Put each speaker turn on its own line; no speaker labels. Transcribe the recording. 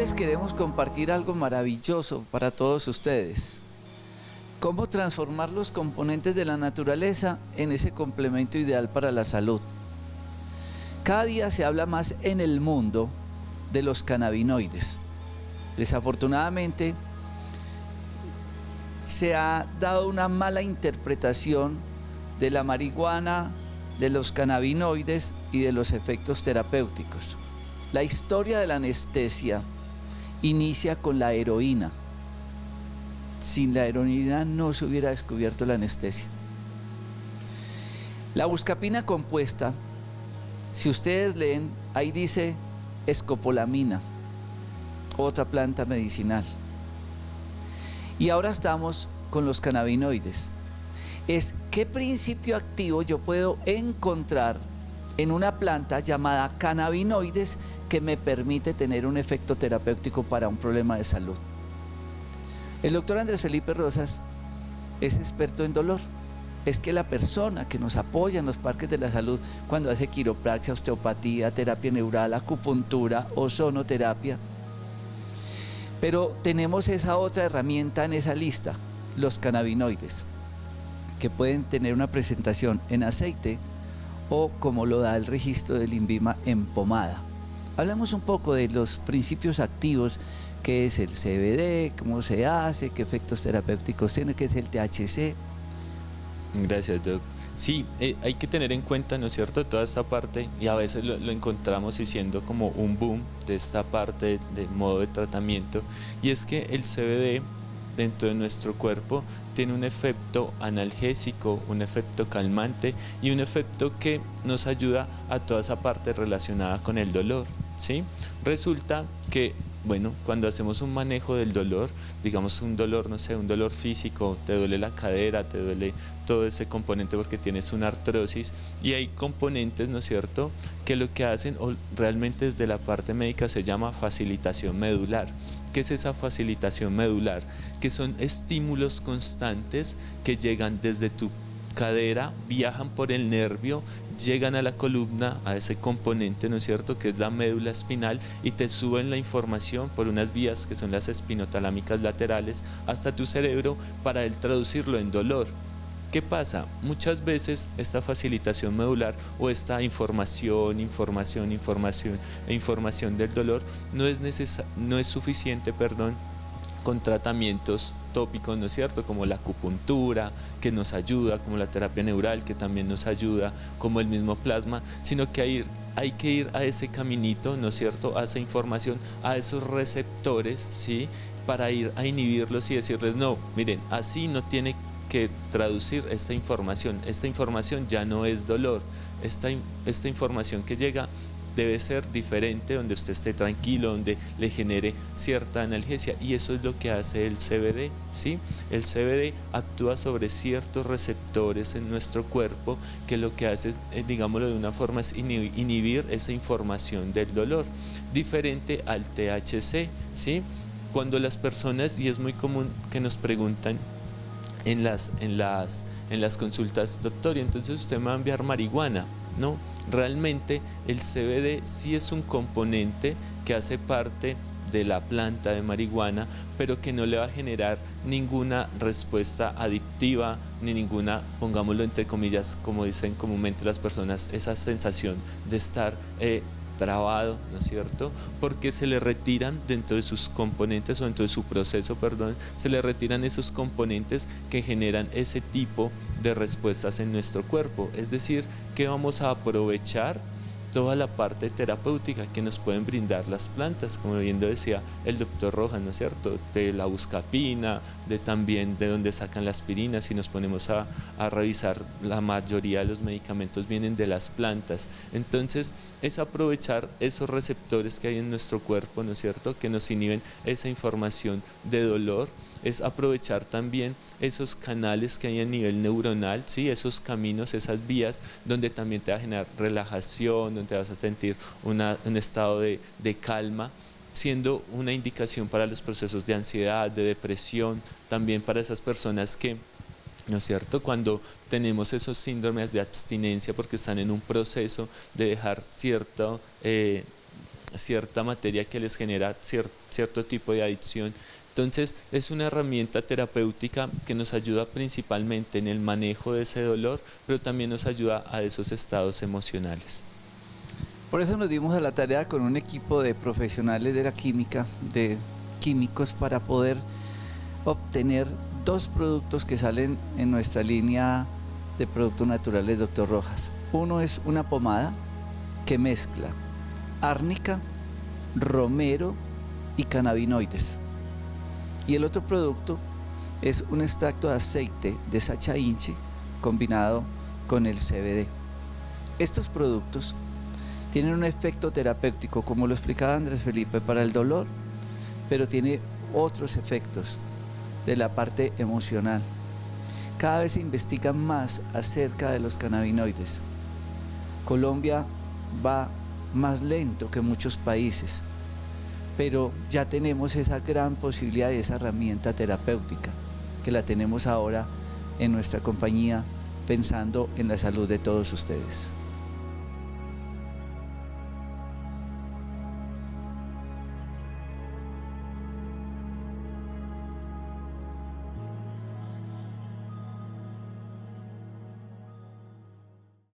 les queremos compartir algo maravilloso para todos ustedes. Cómo transformar los componentes de la naturaleza en ese complemento ideal para la salud. Cada día se habla más en el mundo de los cannabinoides. Desafortunadamente, se ha dado una mala interpretación de la marihuana, de los cannabinoides y de los efectos terapéuticos. La historia de la anestesia inicia con la heroína. Sin la heroína no se hubiera descubierto la anestesia. La buscapina compuesta, si ustedes leen, ahí dice escopolamina, otra planta medicinal. Y ahora estamos con los cannabinoides. Es qué principio activo yo puedo encontrar en una planta llamada cannabinoides que me permite tener un efecto terapéutico para un problema de salud. El doctor Andrés Felipe Rosas es experto en dolor. Es que la persona que nos apoya en los parques de la salud cuando hace quiropraxia, osteopatía, terapia neural, acupuntura, ozonoterapia. Pero tenemos esa otra herramienta en esa lista, los cannabinoides, que pueden tener una presentación en aceite o como lo da el registro del INVIMA en pomada. Hablamos un poco de los principios activos, qué es el CBD, cómo se hace, qué efectos terapéuticos tiene, qué es el THC.
Gracias, Doc. Sí, hay que tener en cuenta, ¿no es cierto?, toda esta parte, y a veces lo encontramos diciendo como un boom de esta parte de modo de tratamiento, y es que el CBD dentro de nuestro cuerpo tiene un efecto analgésico, un efecto calmante y un efecto que nos ayuda a toda esa parte relacionada con el dolor, ¿sí? Resulta que, bueno, cuando hacemos un manejo del dolor, digamos un dolor, no sé, un dolor físico, te duele la cadera, te duele todo ese componente porque tienes una artrosis, y hay componentes, ¿no es cierto?, que lo que hacen, o realmente desde la parte médica se llama facilitación medular. ¿Qué es esa facilitación medular? Que son estímulos constantes que llegan desde tu cadera, viajan por el nervio, llegan a la columna, a ese componente, ¿no es cierto?, que es la médula espinal, y te suben la información por unas vías que son las espinotalámicas laterales hasta tu cerebro para él traducirlo en dolor. ¿Qué pasa? Muchas veces esta facilitación medular o esta información del dolor no es suficiente, con tratamientos tópicos, ¿no es cierto?, como la acupuntura, que nos ayuda, como la terapia neural, que también nos ayuda, como el mismo plasma, sino que hay que ir a ese caminito, ¿no es cierto?, a esa información, a esos receptores, ¿sí?, para ir a inhibirlos y decirles, no, miren, así no tiene que traducir esta información ya no es dolor, esta información que llega debe ser diferente, donde usted esté tranquilo, donde le genere cierta analgesia, y eso es lo que hace el CBD, ¿sí? El CBD actúa sobre ciertos receptores en nuestro cuerpo que lo que hace, digámoslo de una forma, es inhibir esa información del dolor, diferente al THC, ¿sí? Cuando las personas, y es muy común que nos preguntan en las consultas, doctor, ¿y entonces usted me va a enviar marihuana? No, realmente el CBD sí es un componente que hace parte de la planta de marihuana, pero que no le va a generar ninguna respuesta adictiva, ni ninguna, pongámoslo entre comillas, como dicen comúnmente las personas, esa sensación de estar trabado, ¿no es cierto?, porque se le retiran dentro de sus componentes, o dentro de su proceso, se le retiran esos componentes que generan ese tipo de respuestas en nuestro cuerpo. Es decir, que vamos a aprovechar toda la parte terapéutica que nos pueden brindar las plantas, como bien lo decía el doctor Rojas, ¿no es cierto?, de la buscapina, también de donde sacan la aspirina. Si nos ponemos a revisar, la mayoría de los medicamentos vienen de las plantas. Entonces es aprovechar esos receptores que hay en nuestro cuerpo, ¿no es cierto?, que nos inhiben esa información de dolor. Es aprovechar también esos canales que hay a nivel neuronal, ¿sí?, esos caminos, esas vías donde también te va a generar relajación, donde vas a sentir un estado de calma, siendo una indicación para los procesos de ansiedad, de depresión, también para esas personas que, ¿no es cierto?, cuando tenemos esos síndromes de abstinencia porque están en un proceso de dejar cierto cierta materia que les genera cierto tipo de adicción. Entonces es una herramienta terapéutica que nos ayuda principalmente en el manejo de ese dolor, pero también nos ayuda a esos estados emocionales.
Por eso nos dimos a la tarea con un equipo de profesionales de la química, de químicos, para poder obtener 2 productos que salen en nuestra línea de productos naturales Dr. Rojas. Uno es una pomada que mezcla árnica, romero y cannabinoides. Y el otro producto es un extracto de aceite de Sacha Inchi combinado con el CBD. Estos productos tienen un efecto terapéutico, como lo explicaba Andrés Felipe, para el dolor, pero tiene otros efectos de la parte emocional. Cada vez se investiga más acerca de los cannabinoides. Colombia va más lento que muchos países, pero ya tenemos esa gran posibilidad y esa herramienta terapéutica que la tenemos ahora en nuestra compañía, pensando en la salud de todos ustedes.